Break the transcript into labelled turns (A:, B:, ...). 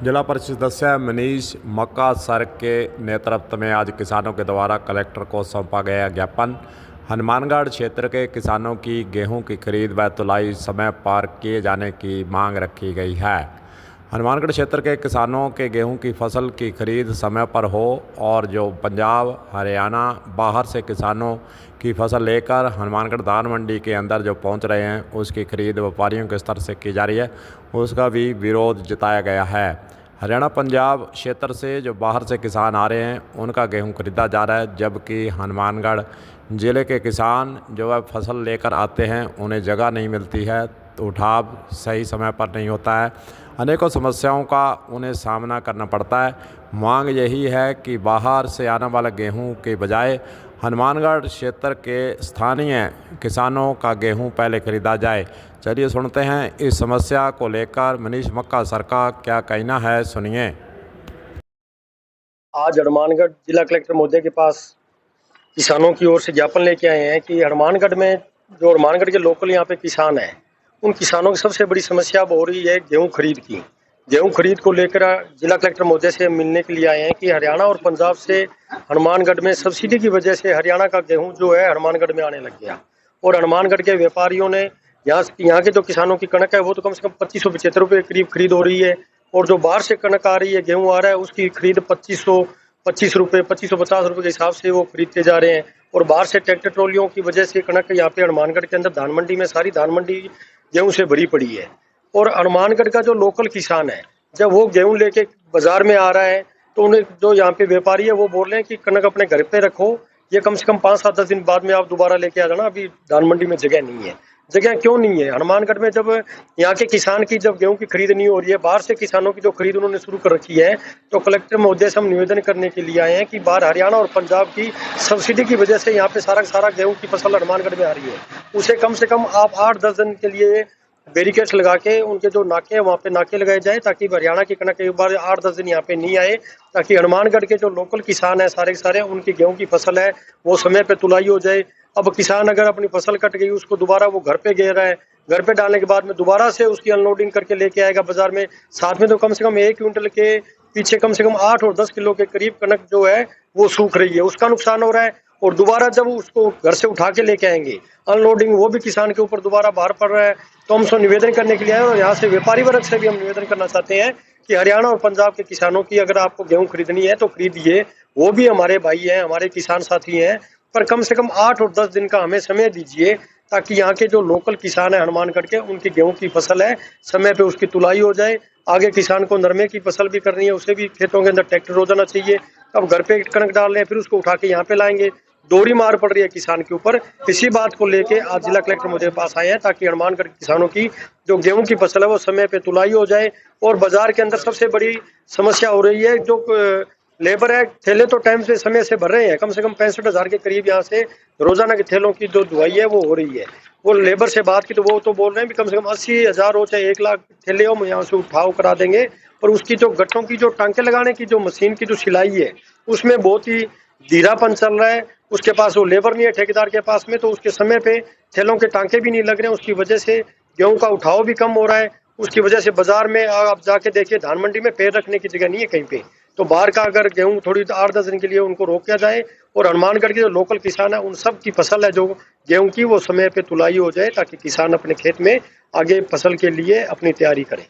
A: जिला परिषद सदस्य मनीष मक्का सर के नेतृत्व में आज किसानों के द्वारा कलेक्टर को सौंपा गया ज्ञापन। हनुमानगढ़ क्षेत्र के किसानों की गेहूं की खरीद व तुलाई समय पर किए जाने की मांग रखी गई है। हनुमानगढ़ क्षेत्र के किसानों के गेहूं की फसल की खरीद समय पर हो और जो पंजाब हरियाणा बाहर से किसानों की फसल लेकर हनुमानगढ़ धान मंडी के अंदर जो पहुंच रहे हैं उसकी खरीद व्यापारियों के स्तर से की जा रही है, उसका भी विरोध जताया गया है। हरियाणा पंजाब क्षेत्र से जो बाहर से किसान आ रहे हैं उनका गेहूं खरीदा जा रहा है, जबकि हनुमानगढ़ ज़िले के किसान जो है फसल लेकर आते हैं उन्हें जगह नहीं मिलती है, तो उठाव सही समय पर नहीं होता है, अनेकों समस्याओं का उन्हें सामना करना पड़ता है। मांग यही है कि बाहर से आने वाला गेहूं के बजाय हनुमानगढ़ क्षेत्र के स्थानीय किसानों का गेहूं पहले खरीदा जाए। चलिए सुनते हैं इस समस्या को लेकर मनीष मक्का सर का क्या कहना है, सुनिए।
B: आज हनुमानगढ़ जिला कलेक्टर महोदय के पास किसानों की ओर से ज्ञापन लेके आए हैं कि हनुमानगढ़ में जो हनुमानगढ़ के लोकल यहाँ पे किसान हैं, उन किसानों की सबसे बड़ी समस्या अब हो रही है गेहूं खरीद की। गेहूं खरीद को लेकर जिला कलेक्टर महोदय से मिलने के लिए आए हैं कि हरियाणा और पंजाब से हनुमानगढ़ में सब्सिडी की वजह से हरियाणा का गेहूं जो है हनुमानगढ़ में आने लग गया और हनुमानगढ़ के व्यापारियों ने यहाँ के जो किसानों की कणक है वो तो कम से कम 2575 रुपये करीब खरीद हो रही है, और जो बाहर से कणक आ रही है, गेहूं आ रहा है, उसकी खरीद 2525 रुपये 2550 रुपये के हिसाब से वो खरीदते जा रहे हैं। और बाहर से ट्रैक्टर ट्रॉलियों की वजह से कणक यहाँ पे हनुमानगढ़ के अंदर धान मंडी में सारी धान मंडी गेहूं से भरी पड़ी है। और हनुमानगढ़ का जो लोकल किसान है, जब वो गेहूं लेके बाजार में आ रहा है तो उन्हें जो यहाँ पे व्यापारी है वो बोल रहे हैं कि कणक अपने घर पे रखो, ये कम से कम 5-7-10 दिन बाद में आप दोबारा लेके आ जाना, अभी धान मंडी में जगह नहीं है। जगह क्यों नहीं है? हनुमानगढ़ में जब यहाँ के किसान की जब गेहूं की खरीद नहीं हो रही है, बाहर से किसानों की जो खरीद उन्होंने शुरू कर रखी है, तो कलेक्टर महोदय से हम निवेदन करने के लिए आए हैं कि बाहर हरियाणा और पंजाब की सब्सिडी की वजह से यहाँ पे सारा गेहूं की फसल हनुमानगढ़ में आ रही है, उसे कम से कम आप 8-10 दिन के लिए बैरिकेड्स लगा के उनके जो नाके हैं वहाँ पे नाके लगाए जाए, ताकि हरियाणा की कणक एक बार 8-10 दिन यहाँ पे नहीं आए, ताकि हनुमानगढ़ के जो लोकल किसान है सारे उनकी गेहूं की फसल है वो समय पे तुलाई हो जाए। अब किसान अगर अपनी फसल कट गई उसको दोबारा वो घर पे गे रहा है, घर पे डालने के बाद में दोबारा से उसकी अनलोडिंग करके लेके आएगा बाजार में, साथ में तो कम से कम 1 क्विंटल के पीछे कम से कम 8 और 10 किलो के करीब कणक जो है वो सूख रही है, उसका नुकसान हो रहा है। और दोबारा जब उसको घर से उठा के लेके आएंगे, अनलोडिंग वो भी किसान के ऊपर दोबारा भार पड़ रहा है। तो हम उसको निवेदन करने के लिए आए और यहाँ से व्यापारी वर्ग से भी हम निवेदन करना चाहते हैं कि हरियाणा और पंजाब के किसानों की अगर आपको गेहूं खरीदनी है तो खरीदिए, वो भी हमारे भाई हैं, हमारे किसान साथी हैं, पर कम से कम 8 और 10 दिन का हमें समय दीजिए, ताकि यहाँ के जो लोकल किसान है हनुमानगढ़ के, उनकी गेहूं की फसल है समय पे उसकी तुलाई हो जाए। आगे किसान को नरमे की फसल भी करनी है, उसे भी खेतों के अंदर ट्रैक्टर हो जाना चाहिए। अब घर पे कणक डाल रहे हैं, फिर उसको उठा के यहाँ पे लाएंगे, दोहरी मार पड़ रही है किसान के ऊपर। इसी बात को लेके आज जिला कलेक्टर महोदय के पास आए हैं, ताकि हनुमानगढ़ के किसानों की जो गेहूं की फसल है वो समय पे तुलाई हो जाए। और बाजार के अंदर सबसे बड़ी समस्या हो रही है, जो लेबर है, थैले तो टाइम से समय से भर रहे हैं, कम से कम 65,000 के करीब यहाँ से रोजाना के थैलों की जो ढुलाई है वो हो रही है। वो लेबर से बात की तो वो तो बोल रहे हैं कि कम से कम 80,000 हो चाहे 1 लाख थैले हो, हम यहाँ से उठाव करा देंगे। पर उसकी जो गट्ठों की जो टांके लगाने की जो मशीन की जो सिलाई है उसमें बहुत ही धीरापन चल रहा है, उसके पास वो लेबर नहीं है ठेकेदार के पास में, तो उसके समय पे थैलों के टांके भी नहीं लग रहे हैं, उसकी वजह से गेहूं का उठाव भी कम हो रहा है। उसकी वजह से बाजार में आप जाके देखिए, धान मंडी में पैर रखने की जगह नहीं है कहीं पे। तो बाहर का अगर गेहूं थोड़ी 8-10 दिन के लिए उनको रोका जाए और हनुमानगढ़ के जो लोकल किसान है उन सब की फसल है जो गेहूं की वो समय पे तुलाई हो जाए, ताकि किसान अपने खेत में आगे फसल के लिए अपनी तैयारी करें।